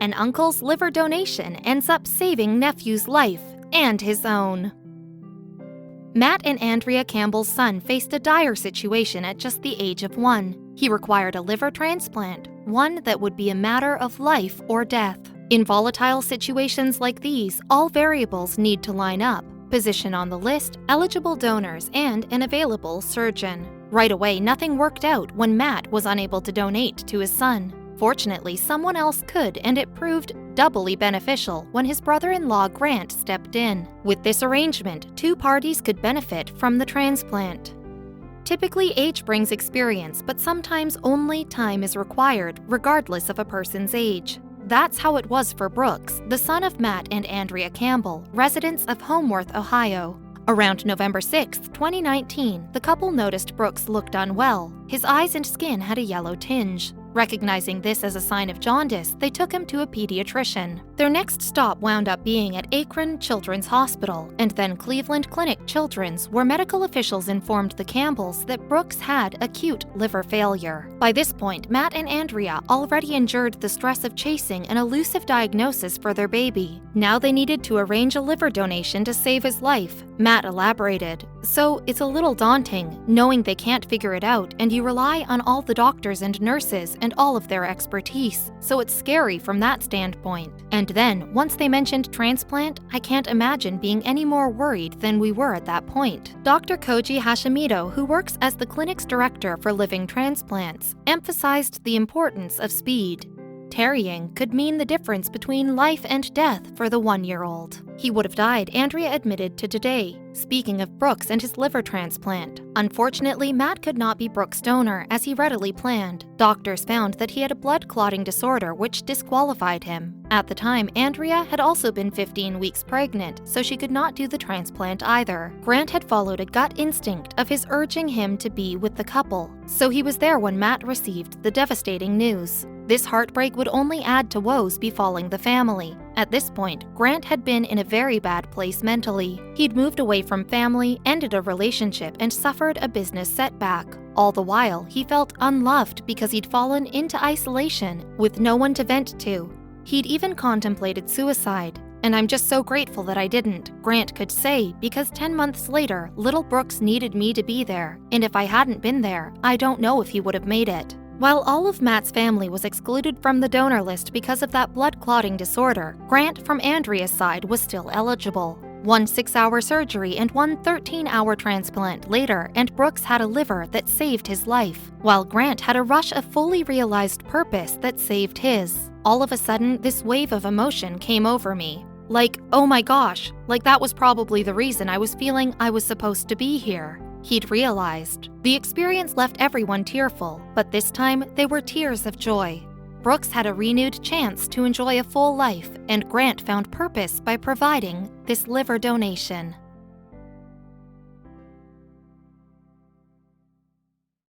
An uncle's liver donation ends up saving Nephew's life and his own. Matt and Andrea Campbell's son faced a dire situation at just the age of 1. He required a liver transplant, one that would be a matter of life or death. In volatile situations like these, all variables need to line up: position on the list, eligible donors, and an available surgeon. Right away, nothing worked out when Matt was unable to donate to his son. Fortunately, someone else could, and it proved doubly beneficial when his brother-in-law Grant stepped in. With this arrangement, 2 parties could benefit from the transplant. Typically, age brings experience, but sometimes only time is required, regardless of a person's age. That's how it was for Brooks, the son of Matt and Andrea Campbell, residents of Homeworth, Ohio. Around November 6, 2019, the couple noticed Brooks looked unwell. His eyes and skin had a yellow tinge. Recognizing this as a sign of jaundice, they took him to a pediatrician. Their next stop wound up being at Akron Children's Hospital, and then Cleveland Clinic Children's, where medical officials informed the Campbells that Brooks had acute liver failure. By this point, Matt and Andrea already endured the stress of chasing an elusive diagnosis for their baby. Now they needed to arrange a liver donation to save his life. Matt elaborated, "So it's a little daunting, knowing they can't figure it out, and you rely on all the doctors and nurses and all of their expertise, so it's scary from that standpoint. And then, once they mentioned transplant, I can't imagine being any more worried than we were at that point." Dr. Koji Hashimoto, who works as the clinic's director for living transplants, emphasized the importance of speed. Tarrying could mean the difference between life and death for the 1-year-old. He would have died, Andrea admitted to Today, speaking of Brooks and his liver transplant. Unfortunately, Matt could not be Brooks' donor, as he readily planned. Doctors found that he had a blood clotting disorder which disqualified him. At the time, Andrea had also been 15 weeks pregnant, so she could not do the transplant either. Grant had followed a gut instinct of his urging him to be with the couple, so he was there when Matt received the devastating news. This heartbreak would only add to woes befalling the family. At this point, Grant had been in a very bad place mentally. He'd moved away from family, ended a relationship, and suffered a business setback. All the while, he felt unloved because he'd fallen into isolation with no one to vent to. He'd even contemplated suicide. "And I'm just so grateful that I didn't," Grant could say, because 10 months later, little Brooks needed me to be there, and if I hadn't been there, I don't know if he would have made it. While all of Matt's family was excluded from the donor list because of that blood clotting disorder, Grant from Andrea's side was still eligible. 1 6-hour surgery and 1 13-hour transplant later, and Brooks had a liver that saved his life, while Grant had a rush of fully realized purpose that saved his. All of a sudden, this wave of emotion came over me. Like, oh my gosh, like that was probably the reason I was feeling I was supposed to be here. He'd realized. The experience left everyone tearful, but this time they were tears of joy. Brooks had a renewed chance to enjoy a full life, and Grant found purpose by providing this liver donation.